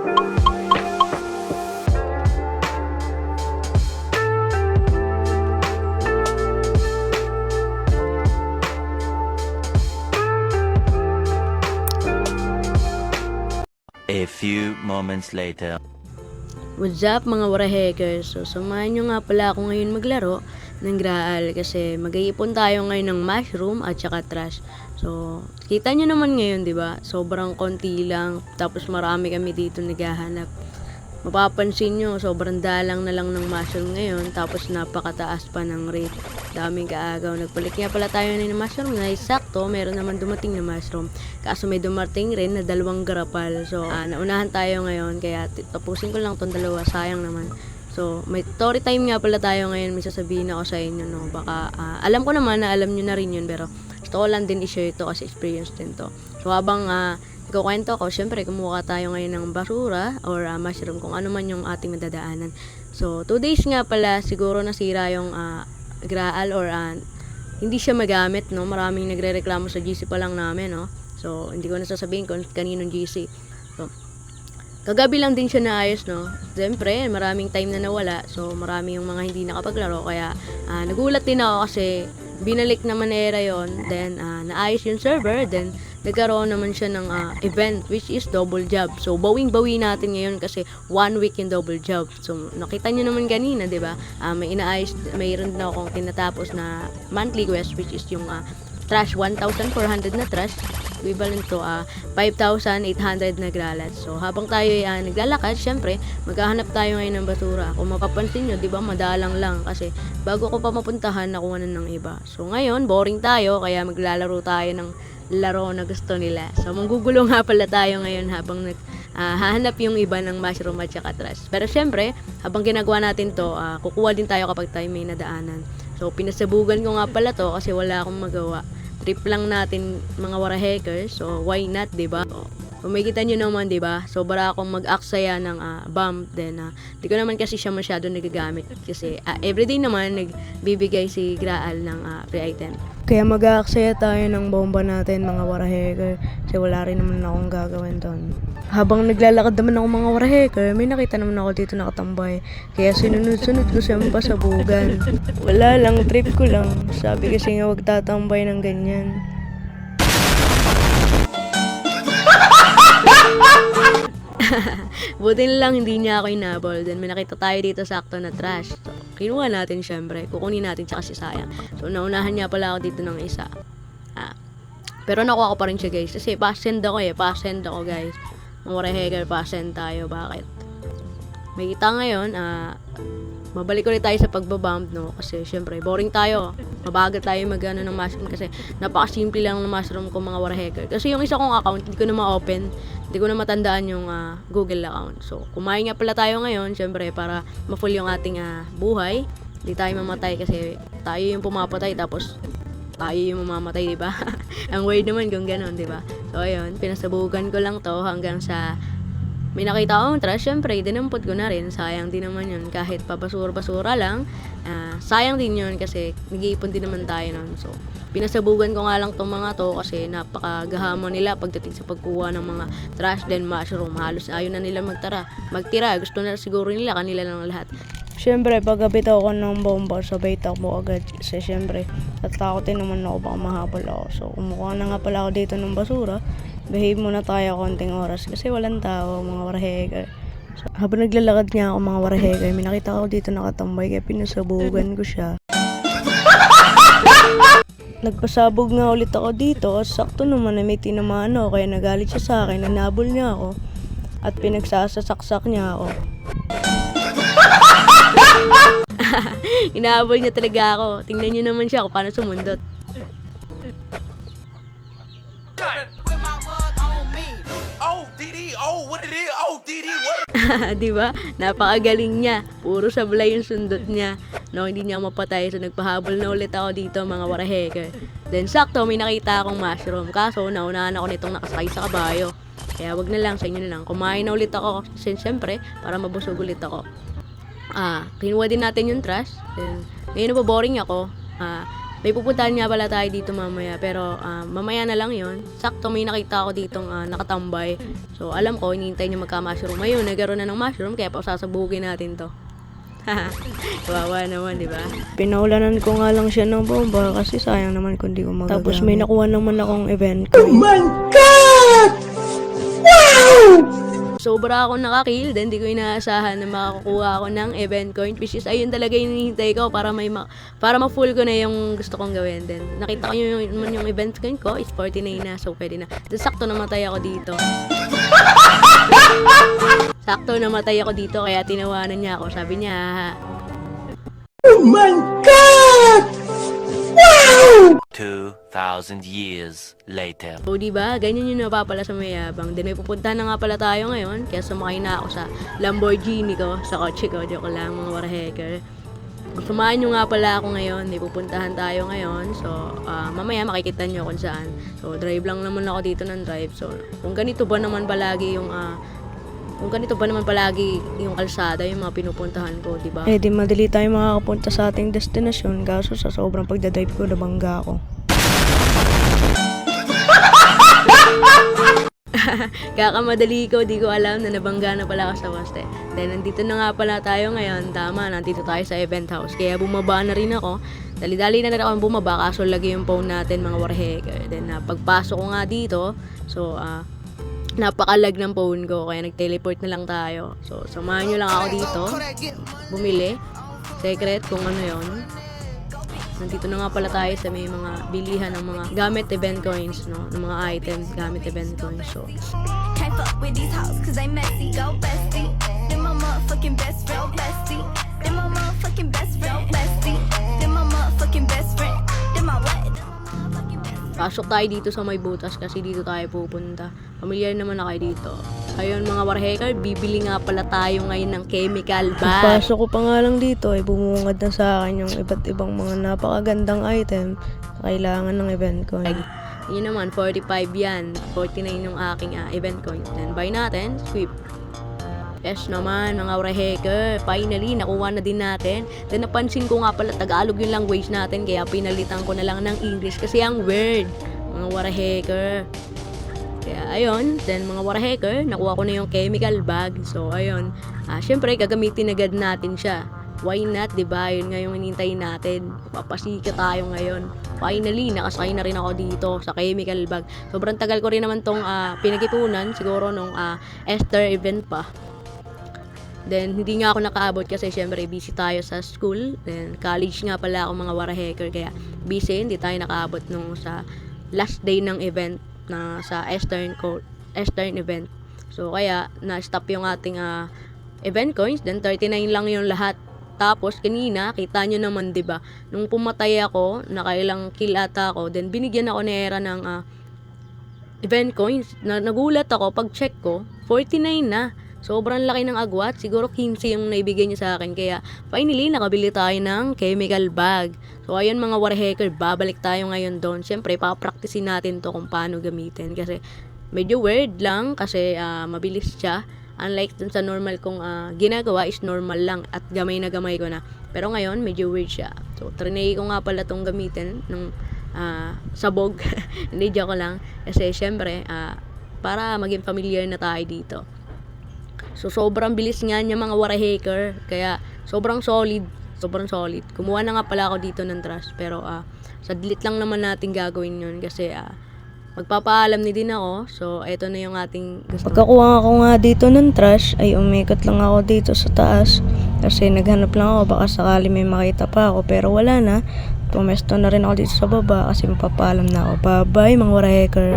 A few moments later. What's up mga warahekers? So samahan nyo nga pala ako ngayon maglaro ng Graal kasi mag-iipon tayo ngayon ng mushroom at saka trash. So kita nyo naman ngayon, di ba? Sobrang konti lang, tapos marami kami dito naghahanap. Mapapansin nyo, sobrang dalang na lang ng mushroom ngayon, tapos napakataas pa ng rate. Daming kaagaw. Nagpalit nga pala tayo ng mushroom na sakto, meron naman dumating na mushroom. Kaso may dumating rin na 2 garapal. So, naunahan tayo ngayon, kaya tapusin ko lang tong 2, sayang naman. So, may story time nga pala tayo ngayon, may sasabihin ako sa inyo, no? Baka, alam ko naman na alam nyo na rin yun, pero gusto ko lang din i-share ito kasi experience din to. So, habang, ikukwento ko, syempre kumuha tayo ngayon ng basura or mushroom, kung ano man yung ating madadaanan. So 2 days nga pala siguro nasira yung Graal or hindi siya magamit, no? Maraming nagrereklamo sa GC pa lang namin, no? So hindi ko na sasabihin kung kaninong GC. So kagabi lang din siya naayos, no? Siyempre maraming time na nawala, so marami yung mga hindi nakapaglaro, kaya nagulat din ako kasi binalik naman era yon, then naayos yung server, then nagkaroon naman siya ng event which is double job. So bawing-bawi natin ngayon kasi 1 week yung double job. So nakita nyo naman kanina, 'di ba? May inaayos, mayroon na akong tinatapos na monthly quest which is yung trash 1,400 na trash, equivalent to 5,800 na gralat. So habang tayo ay naglalakad, syempre maghahanap tayo ngayon ng basura. Kung mapapansin nyo, 'di ba, madalang lang kasi bago ko pa mapuntahan nakuha na ng iba. So ngayon boring tayo, kaya maglalaro tayo ng laro na gusto nila. So manggugulo nga pala tayo ngayon habang hahanap yung iba ng mushroom at saka trash. Pero syempre, habang ginagawa natin to, kukuha din tayo kapag tayo may nadaanan. So pinasabugan ko nga pala to kasi wala akong magawa. Trip lang natin mga warahekers, so why not, 'di ba? Kung makikita nyo naman, 'di ba? Sobra akong mag-aksaya ng bomb, then di ko naman kasi siya masyado nagagamit kasi everyday naman nagbibigay si Graal ng free item. Kaya mag-aaksaya tayo ng bomba natin mga waraheker kasi wala rin naman akong gagawin doon. Habang naglalakad naman ako mga waraheker, may nakita naman ako dito nakatambay. Kaya sinunod-sunod ko siya pasabugan. Wala lang, trip ko lang. Sabi kasi nga wag tatambay ng ganyan. Buti na lang hindi niya ako inabol. Then may nakita tayo dito sakto na trash. So, kinuha natin syempre. Kukunin natin siya kasi sayang. So naunahan niya pala ako dito ng isa. Pero nakuha ko pa rin siya, guys. Kasi pa-send ako guys. Mga waraheker, pa-send tayo. Bakit? May kita ngayon, mabalik ulit tayo sa pagbabump, no? Kasi syempre boring tayo. Mabagal tayo magano ng mushroom kasi napakasimple lang ng mushroom ko mga waraheker. Kasi yung isa kong account, hindi ko na ma-open. Hindi ko na matandaan yung Google account. So, kumain nga pala tayo ngayon, syempre para ma-full yung ating buhay. Hindi tayo mamatay kasi tayo yung pumapatay tapos tayo yung mamamatay, di ba? Ang weird naman kung gano'n, di ba? So, ayun, pinasabugan ko lang to hanggang sa may nakita akong trash, syempre, dinampot ko na rin. Sayang din naman yun. Kahit pabasura-basura lang, sayang din yun kasi nag-iipon din naman tayo nun. So, pinasabugan ko nga lang tong mga to kasi napakagahamo nila pagdating sa pagkuha ng mga trash then mushroom. Halos ayaw na nila magtira. Gusto na siguro nila, kanila lang lahat. Siyempre, pagkabit ako ng bomba, sabay takbo agad. Kasi siyempre, natakotin naman ako baka mahabol ako. So, kumukuha na nga pala ako dito ng basura. Behave muna tayo konting oras kasi walang tao, mga waraheker. So, habang naglalakad nga ako mga waraheker, may nakita ako dito nakatambay kaya pinasabugan ko siya. Nagpasabog nga ulit ako dito, sakto naman na may tinamaan ako kaya nagalit siya sa akin, nanabol niya ako at pinagsasasaksak niya ako. Inahabol niya talaga ako. Tingnan niyo naman siya kung paano sumundot. Diba? Napakagaling niya. Puro sablay yung sundot niya. No, hindi niya mapatay. So, nagpahabol na ulit ako dito, mga waraheker. Then, sakto, may nakita akong mushroom. Kaso, naunahan ako nitong nakasakay sa kabayo. Kaya, wag na lang, sa inyo na lang. Kumain na ulit ako. Siyempre, para mabusog ulit ako. Kinuha din natin yung trash. Then, ngayon na boring ako. may pupuntahan nga pala tayo dito mamaya, pero mamaya na lang yon. Sakto may nakita ako ditong nakatambay. So alam ko, hinihintay niya magka-mushroom. Ayun, nagkaroon na ng mushroom, kaya pasasabugin natin to. Kawawa naman, di ba? Pinaulanan ko nga lang siya ng bomba kasi sayang naman kung di ko magagamit. Tapos may nakuha naman akong event coin. Oh my God! Wow! Sobra akong nakakill, then di ko inaasahan na makakuha ako ng event coin, which is ayun talaga yung hinihintay ko para para ma-full ko na yung gusto kong gawin. Then nakita ko yung event coin ko is 49 na, so pwede na. Then sakto namatay ako dito. Sakto namatay ako dito, kaya tinawanan niya ako. Sabi niya, oh my God! Wow! 2,000 years later. So, diba? Ganyan yung napapala sa mayabang. Then, may pupuntahan na nga pala tayo ngayon. Kaya sumakay na ako sa Lamborghini ko, sa kotse ko. Joke lang, mga waraheker. Sumahan nyo nga pala ako ngayon. May pupuntahan tayo ngayon. So, mamaya makikita nyo kung saan. So, drive lang naman ako dito ng drive. So, kung ganito ba naman palagi yung kalsada, yung mga pinupuntahan ko, di ba? Eh, di madali tayo makakapunta sa ating destinasyon, kaso sa sobrang pagdadrive ko, nabangga ako. Kakamadali ko, di ko alam na nabangga na pala ako sa waste. Then, nandito na nga pala tayo ngayon. Tama, nandito tayo sa event house. Kaya bumaba na rin ako. Dali-dali na rin ako bumaba, kaso lagi yung phone natin, mga warheker. Then, pagpasok ko nga dito, so, napakalag ng phone ko, kaya nag-teleport na lang tayo. So, samahan nyo lang ako dito. Bumili. Secret kung ano yon. Nandito na nga pala tayo sa may mga bilihan ng mga gamit event coins, no? Ng mga items, gamit event coins. So, can't fuck with these hoes cause they messy, go bestie. They're my motherfucking best friend, bestie. They're my motherfucking best friend, bestie. They're my motherfucking best friend. They're my what? pasok tayo dito sa may butas kasi dito tayo pupunta. Familiar naman na kayo dito. Ayun mga warheker, bibili nga pala tayo ngayon ng chemical bag. Pasok ko pa nga lang dito ay bumungad na sa akin yung iba't ibang mga napakagandang item na kailangan ng event coin. Yun naman, 45 yan. 49 yung aking event coin. Then buy natin, sweep. Yes naman, mga warheker. Finally, nakuha na din natin. Then napansin ko nga pala, Tagalog yung language natin. Kaya pinalitan ko na lang ng English kasi ang word. Mga warheker. Kaya ayun, then mga warheker, nakuha ko na yung chemical bag. So ayun, syempre gagamitin agad natin siya. Why not, diba? Yun nga yung hinintay natin. Papasika tayo ngayon. Finally, nakasakay na rin ako dito sa chemical bag. Sobrang tagal ko rin naman tong pinag-ipunan, siguro nung Easter event pa. Then, hindi nga ako nakaabot kasi syempre busy tayo sa school. Then, college nga pala ako mga warheker. Kaya busy, hindi tayo nakaabot nung sa last day ng event na sa Eastern event. So, kaya na-stop yung ating event coins. Then, 39 lang yung lahat. Tapos, kanina, kita nyo naman, diba? Nung pumatay ako, nakailang kill ata ako. Then, binigyan ako ni Era ng event coins. Nagulat ako, pag check ko, 49 na. Sobrang laki ng agwat. Siguro 15 yung naibigay niya sa akin. Kaya finally, nakabili tayo ng chemical bag. So ayun mga warheker, babalik tayo ngayon doon. Siyempre, papracticein natin to kung paano gamitin. Kasi medyo weird lang kasi mabilis siya. Unlike dun sa normal kong ginagawa is normal lang at gamay na gamay ko na. Pero ngayon, medyo weird siya. So trinay ko nga pala tong gamitin ng sabog. Hindi, joke lang. Kasi siyempre, para maging familiar na tayo dito. So, sobrang bilis nga niya mga warheker. Kaya, sobrang solid. Sobrang solid. Kumuha na nga pala ako dito ng trash. Pero, sa delete lang naman natin gagawin yun. Kasi, magpapaalam ni din ako. So, eto na yung ating gusto. Pagkakuha ako nga dito ng trash, ay umikot lang ako dito sa taas. Kasi, naghanap lang ako. Baka sakali may makita pa ako. Pero, wala na. Pumesto na rin ako dito sa baba. Kasi, magpapaalam na ako. Bye-bye, mga warheker.